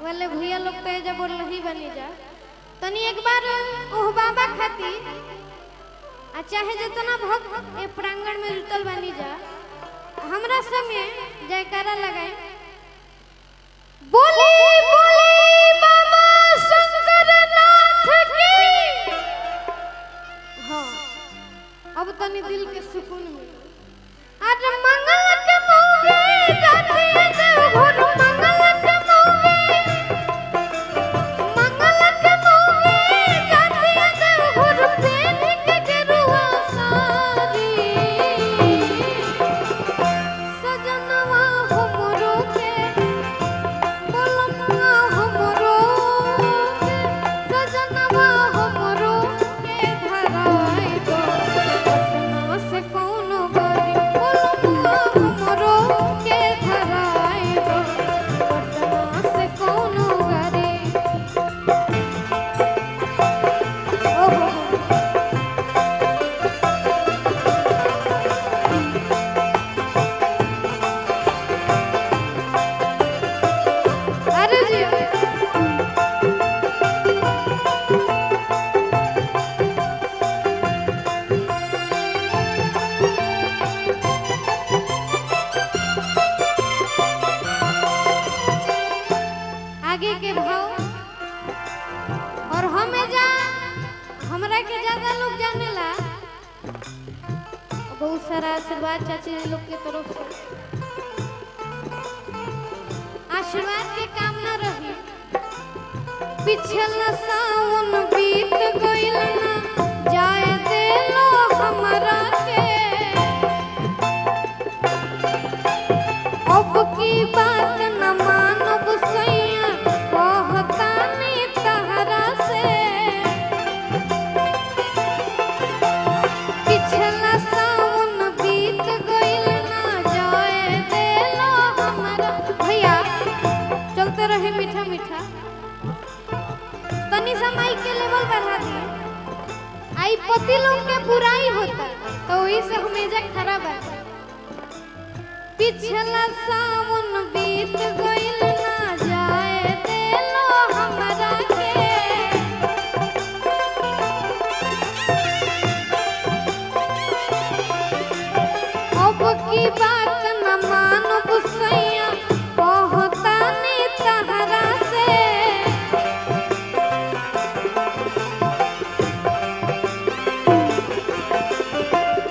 वाले भैया लोग तो जब बोल रही बनी जा तनी एक बार ओह बाबा खाती आ चाहे जितना भक्त ए प्रांगण में जुटल बनी जा हमरा संगे जयकारा लगाए बोले बोले बाबा शंकरनाथ की। हाँ अब तनी दिल के सुकून मिले। आज मंगल के मौके जाते हैं देवघर मंगल के मौके जाते हैं देवघर प्रेम के गेरुआ सारी सजनवा हमरो के बोलमवा हमरो के सजनवा हमरो के धराई दो पटना से कोनो गाड़ी बोलमवा हमरो के धराई दो पटना से कोनो गाड़ी। ओहो अरे जी आगे के भाव और हमें जा हमरा के ज्यादा लोग जानेला बहुत सारा आशीर्वाद चाची लोग के तरफ से आशीर्वाद के कामना रही। पिछला सावन बीत गइल ना जाए देलो हमरा के अब की बात न मानब सैया कहतानी तहरा से पिछला सावन बीत गइल ना जाए देलो हमरा। भैया चलते रहे मीठा मीठा तनी समय के लेवल बढ़ा दिए। आई पति लोग के बुराई होता तो वही से हमेशा खराब है। पिछला सावन बीत गइल ना जाए देलो हमरा के अब की बात न मानब सैया कहतानी तहरा से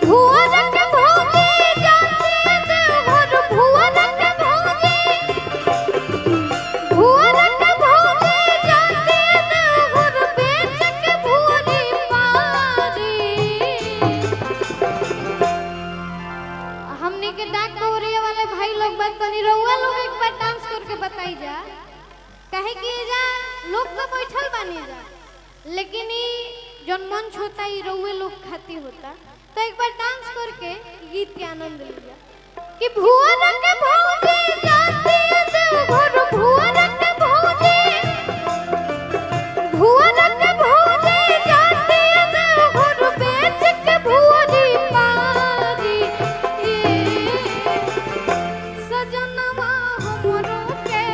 भुवन के भोगे जाते देवघर भुवन के भोगे जाते देवघर बेच के भुवरी पारी। हमने के डाक कवरिया वाले भाई लोग बात तनी रउआ लोग एक बार डांस करके बताई जा काहे कि जा लोग तो बैठल बानी जा लेकिन ई जन मंच होता ई रउए लोग खाती होता तो एक बार डांस करके गीत के आनंद लीजिए कि भुवन के भोगे जाते देवघर भुवन के भोगे जाते देवघर बेच के भुवरी पारी। सजनवा हमरो के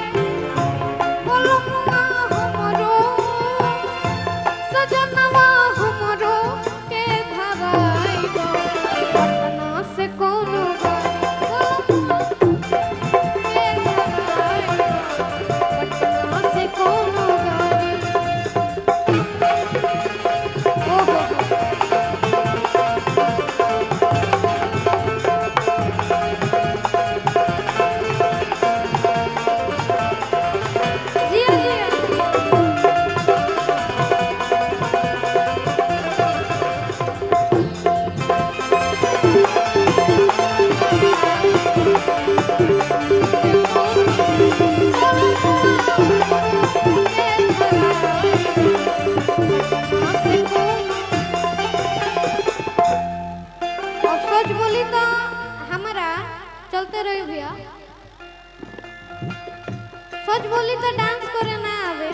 सच बोली तो डांस करे ना आवे,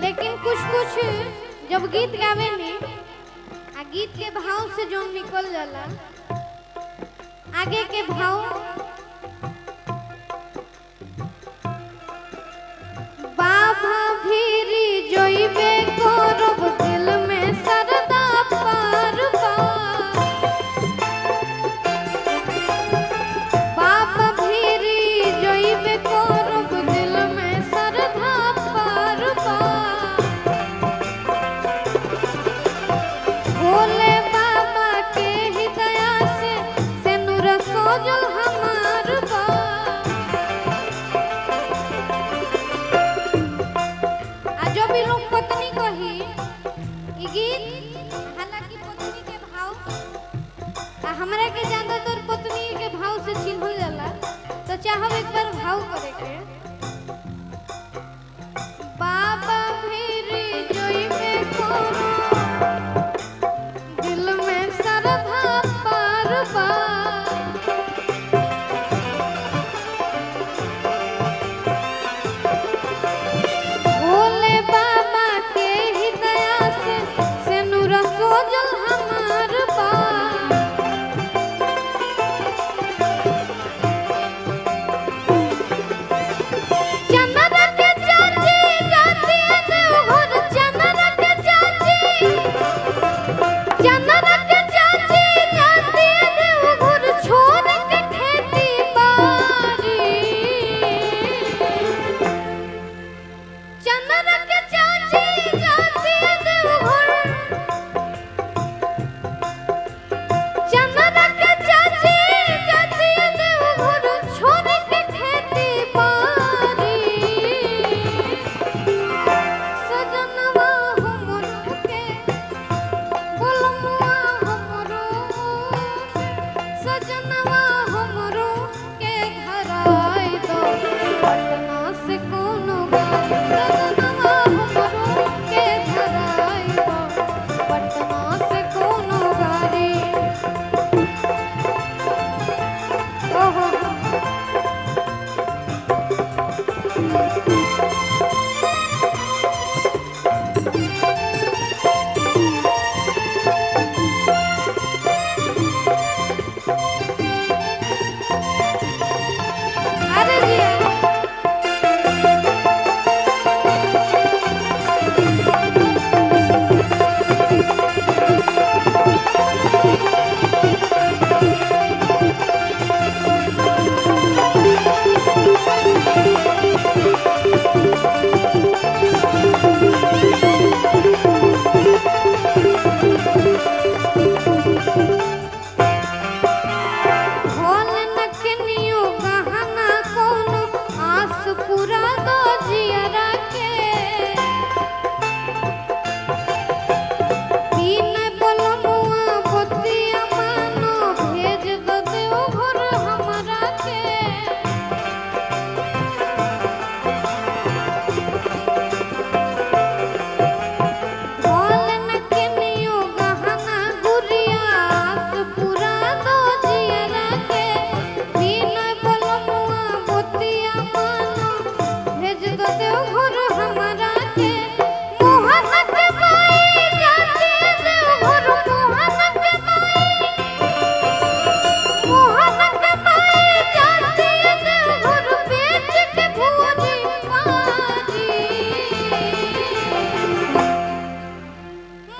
लेकिन कुछ कुछ जब गीत गावे नी आ गीत के भाव से जो निकल जाला आगे के भाव। बाबा भीरी जोइबे करब दिल में सरदा पार बा। बाबा भीरी जोइबे करब दिल में सरदा पार बा। भोले बाबा के ही दया से नूर सोजल हमार बा। जो भी लोग पत्नी कही ई गीत हालांकि पत्नी के भाव हमरा के ज्यादातर पत्नी के भाव से चिन्हल जाला, तो चाहब एक बार भाव करे के। बाबा भीरी जोइबे करो दिल में सरधा पार बा। भोले बाबा के ही दया से नूर सोजल हमार बा। चंदन के चाची जाती देवघर, चंदन के चाची, चंदन के चाची जाती देवघर छोड़ के खेती बाड़ी। चंदन के चाची जाती देवघर, चंदन के चाची जाती देवघर छोड़ के खेती बाड़ी। सजनवा हमरो के बोलमुआ हमरो, सजनवा हमरो के घर आई दो पटना से कोनो गाड़ी। सजनवा हमरो के घर आई दो पटना से कोनो गाड़ी। ओहो अरे जिया भोल नकनियो गहना कोनो आस पूरा दो जियरा के। बिन बोलमुआ बतिया मानो भेज दो देवघर हमरा के। भोल नकनियो गहना गुड़िया आस पूरा दो जियरा के। बिन बोलमुआ बतिया मानो भेज दो देवघर हमरा के। मोहन के बाई जाती देवघर, मोहन के बाई, मोहन के बाई जाती देवघर बेच के भूरी पारी।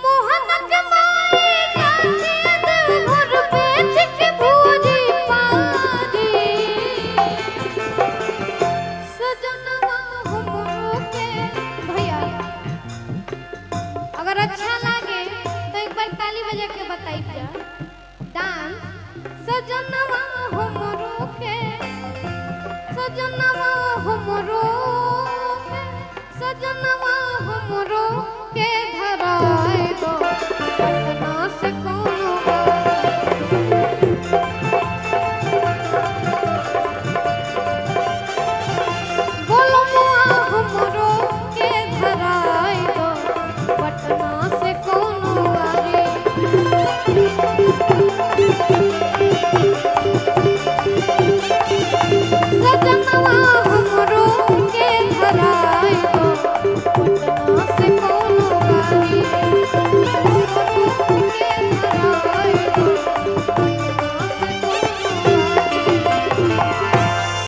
मोहन के बाई जाती देवघर बेच के भूरी पारी। सजनवा हमरो के भैया अगर अच्छा लागे तो एक बार ताली बजा के बताई जा डांस। सजनवा हमरो के, सजनवा हमरो के, सजनवा हमरो के धराई दो